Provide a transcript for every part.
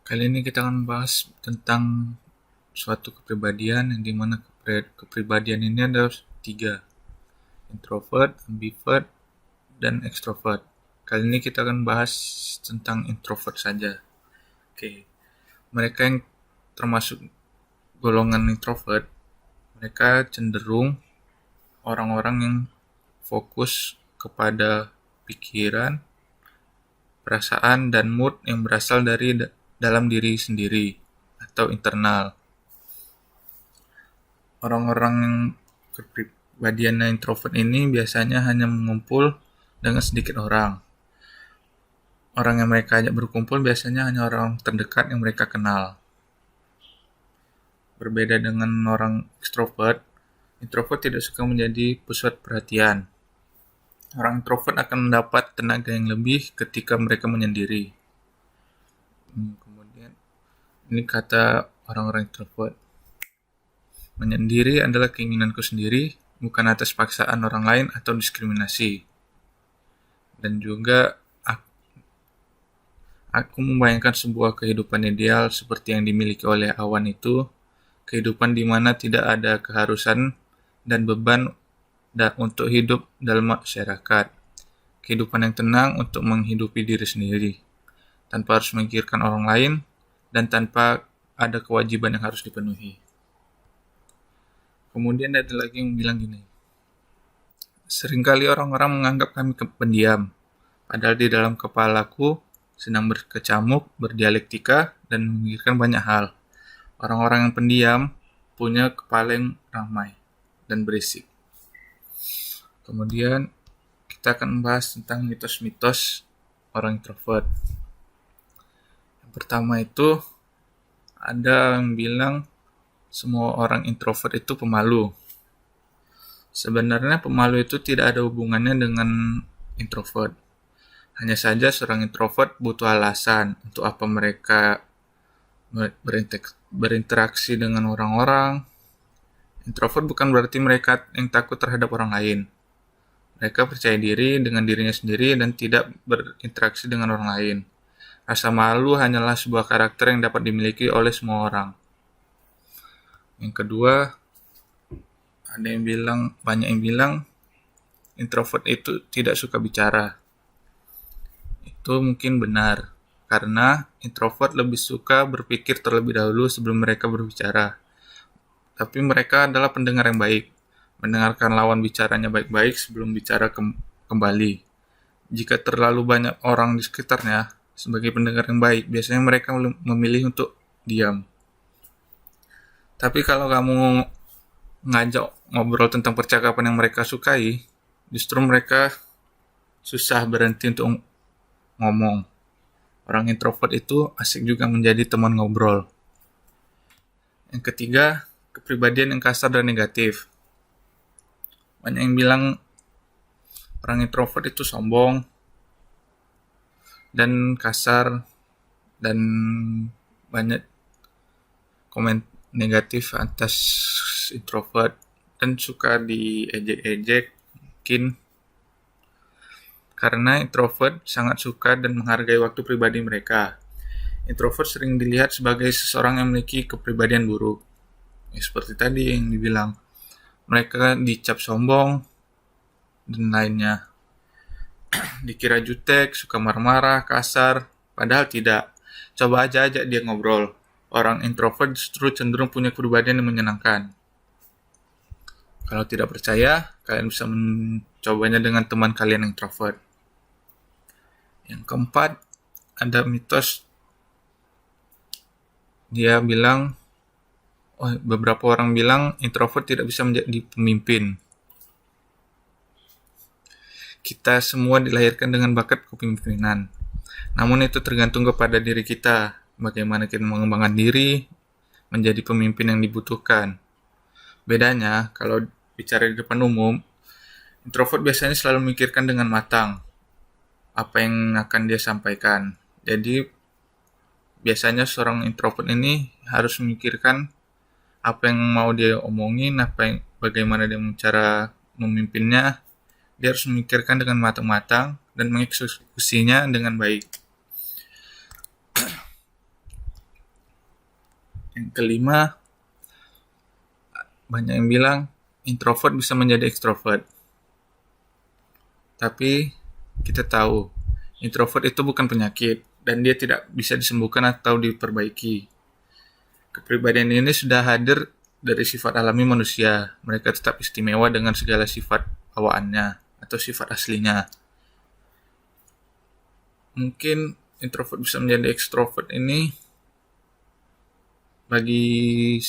Kali ini kita akan bahas tentang suatu kepribadian yang dimana kepribadian ini ada tiga: introvert, ambivert, dan extrovert. Kali ini kita akan bahas tentang introvert saja. Oke, mereka yang termasuk golongan introvert, mereka cenderung orang-orang yang fokus kepada pikiran, perasaan, dan mood yang berasal dari dalam diri sendiri atau internal. Orang-orang yang kepribadiannya introvert ini biasanya hanya mengumpul dengan sedikit orang. Orang yang mereka ajak berkumpul biasanya hanya orang terdekat yang mereka kenal. Berbeda dengan orang introvert tidak suka menjadi pusat perhatian. Orang introvert akan mendapat tenaga yang lebih ketika mereka menyendiri. Kemudian, ini kata orang-orang introvert. Menyendiri adalah keinginanku sendiri, bukan atas paksaan orang lain atau diskriminasi. Dan juga aku membayangkan sebuah kehidupan ideal seperti yang dimiliki oleh awan itu, kehidupan di mana tidak ada keharusan dan beban untuk hidup dalam masyarakat. Kehidupan yang tenang untuk menghidupi diri sendiri, tanpa harus memikirkan orang lain dan tanpa ada kewajiban yang harus dipenuhi. Kemudian ada lagi yang bilang gini, seringkali orang-orang menganggap kami pendiam, padahal di dalam kepalaku sedang berkecamuk, berdialektika, dan memikirkan banyak hal. Orang-orang yang pendiam punya kepala yang ramai dan berisik. Kemudian kita akan membahas tentang mitos-mitos orang introvert. Yang pertama itu, ada yang bilang semua orang introvert itu pemalu. Sebenarnya pemalu itu tidak ada hubungannya dengan introvert. Hanya saja seorang introvert butuh alasan untuk apa mereka berinteraksi dengan orang-orang. Introvert bukan berarti mereka yang takut terhadap orang lain. Mereka percaya diri dengan dirinya sendiri dan tidak berinteraksi dengan orang lain. Rasa malu hanyalah sebuah karakter yang dapat dimiliki oleh semua orang. Yang kedua, banyak yang bilang introvert itu tidak suka bicara. Itu mungkin benar, karena introvert lebih suka berpikir terlebih dahulu sebelum mereka berbicara. Tapi mereka adalah pendengar yang baik, mendengarkan lawan bicaranya baik-baik sebelum bicara kembali. Jika terlalu banyak orang di sekitarnya, sebagai pendengar yang baik, biasanya mereka memilih untuk diam. Tapi kalau kamu ngajak ngobrol tentang percakapan yang mereka sukai, justru mereka susah berhenti untuk ngomong. Orang introvert itu asik juga menjadi teman ngobrol. Yang ketiga, kepribadian yang kasar dan negatif. Banyak yang bilang orang introvert itu sombong dan kasar, dan banyak komen negatif atas introvert dan suka diejek-ejek mungkin. Karena introvert sangat suka dan menghargai waktu pribadi mereka. Introvert sering dilihat sebagai seseorang yang memiliki kepribadian buruk. Seperti tadi yang dibilang, mereka dicap sombong dan lainnya. Dikira jutek, suka marah-marah, kasar, padahal tidak. Coba aja ajak dia ngobrol. Orang introvert justru cenderung punya kepribadian yang menyenangkan. Kalau tidak percaya, kalian bisa mencobanya dengan teman kalian yang introvert. Yang keempat, ada mitos. Beberapa orang bilang introvert tidak bisa menjadi pemimpin. Kita semua dilahirkan dengan bakat kepemimpinan. Namun itu tergantung kepada diri kita, bagaimana kita mengembangkan diri menjadi pemimpin yang dibutuhkan. Bedanya, kalau bicara di depan umum, introvert biasanya selalu memikirkan dengan matang apa yang akan dia sampaikan. Jadi, biasanya seorang introvert ini harus memikirkan apa yang mau dia omongin, bagaimana dia cara memimpinnya. Dia harus memikirkan dengan matang-matang dan mengeksekusinya dengan baik. Yang kelima, banyak yang bilang introvert bisa menjadi extrovert. Tapi kita tahu, introvert itu bukan penyakit dan dia tidak bisa disembuhkan atau diperbaiki. Kepribadian ini sudah hadir dari sifat alami manusia. Mereka tetap istimewa dengan segala sifat bawaannya atau sifat aslinya. Mungkin introvert bisa menjadi extrovert ini bagi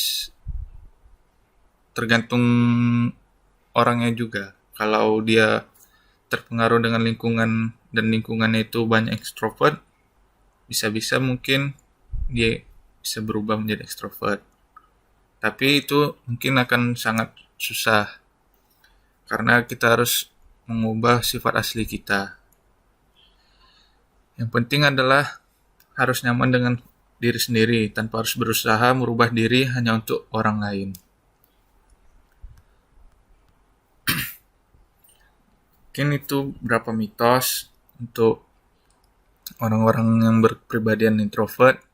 tergantung orangnya juga. Kalau dia terpengaruh dengan lingkungan dan lingkungannya itu banyak ekstrovert, bisa-bisa mungkin dia bisa berubah menjadi ekstrovert. Tapi itu mungkin akan sangat susah karena kita harus mengubah sifat asli kita. Yang penting adalah harus nyaman dengan diri sendiri tanpa harus berusaha merubah diri hanya untuk orang lain. Mungkin itu berapa mitos untuk orang-orang yang berkepribadian introvert.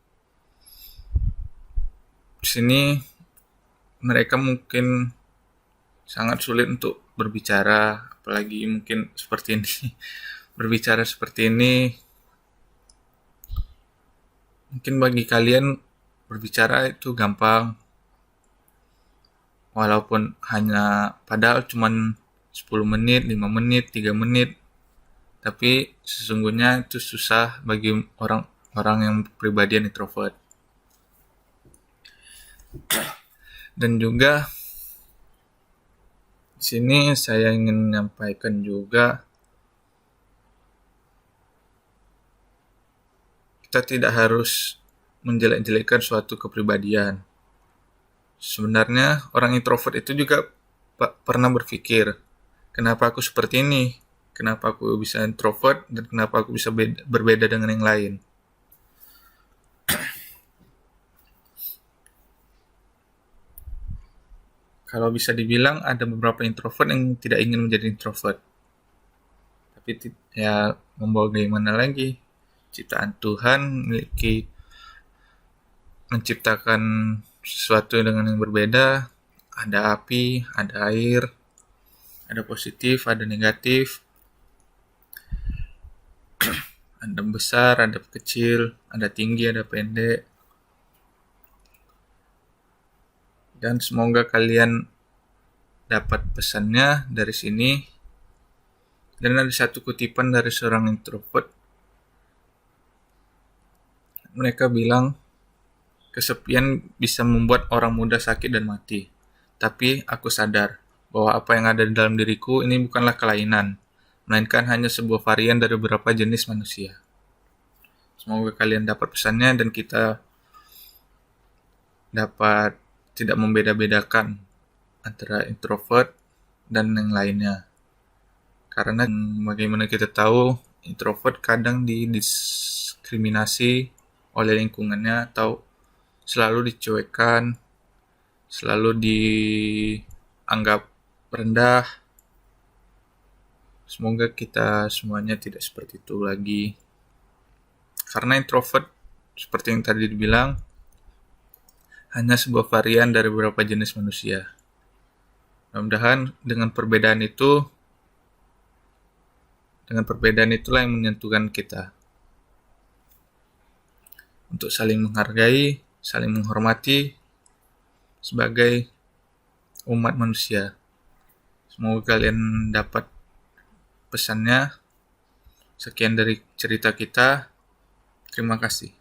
Di sini mereka mungkin sangat sulit untuk berbicara, apalagi mungkin seperti ini. Berbicara seperti ini, mungkin bagi kalian berbicara itu gampang, walaupun hanya padahal cuman 10 menit, 5 menit, 3 menit, tapi sesungguhnya itu susah bagi orang-orang yang pribadian introvert. Dan juga di sini saya ingin menyampaikan juga kita tidak harus menjelek-jelekkan suatu kepribadian. Sebenarnya orang introvert itu juga pernah berpikir, kenapa aku seperti ini? Kenapa aku bisa introvert dan kenapa aku bisa berbeda dengan yang lain? Kalau bisa dibilang ada beberapa introvert yang tidak ingin menjadi introvert. Tapi ya membawa bagaimana lagi? Ciptaan Tuhan menciptakan sesuatu dengan yang berbeda. Ada api, ada air, ada positif, ada negatif. Ada besar, ada kecil, ada tinggi, ada pendek. Dan semoga kalian dapat pesannya dari sini. Dan ada satu kutipan dari seorang introvert. Mereka bilang, kesepian bisa membuat orang muda sakit dan mati. Tapi aku sadar bahwa apa yang ada di dalam diriku ini bukanlah kelainan, melainkan hanya sebuah varian dari beberapa jenis manusia. Semoga kalian dapat pesannya dan kita dapat tidak membeda-bedakan antara introvert dan yang lainnya. Karena bagaimana kita tahu, introvert kadang didiskriminasi oleh lingkungannya atau selalu dicuekkan, selalu dianggap rendah. Semoga kita semuanya tidak seperti itu lagi. Karena introvert, seperti yang tadi dibilang, hanya sebuah varian dari beberapa jenis manusia. Mudah-mudahan dengan perbedaan itulah yang menyentuhkan kita. Untuk saling menghargai, saling menghormati sebagai umat manusia. Semoga kalian dapat pesannya. Sekian dari cerita kita. Terima kasih.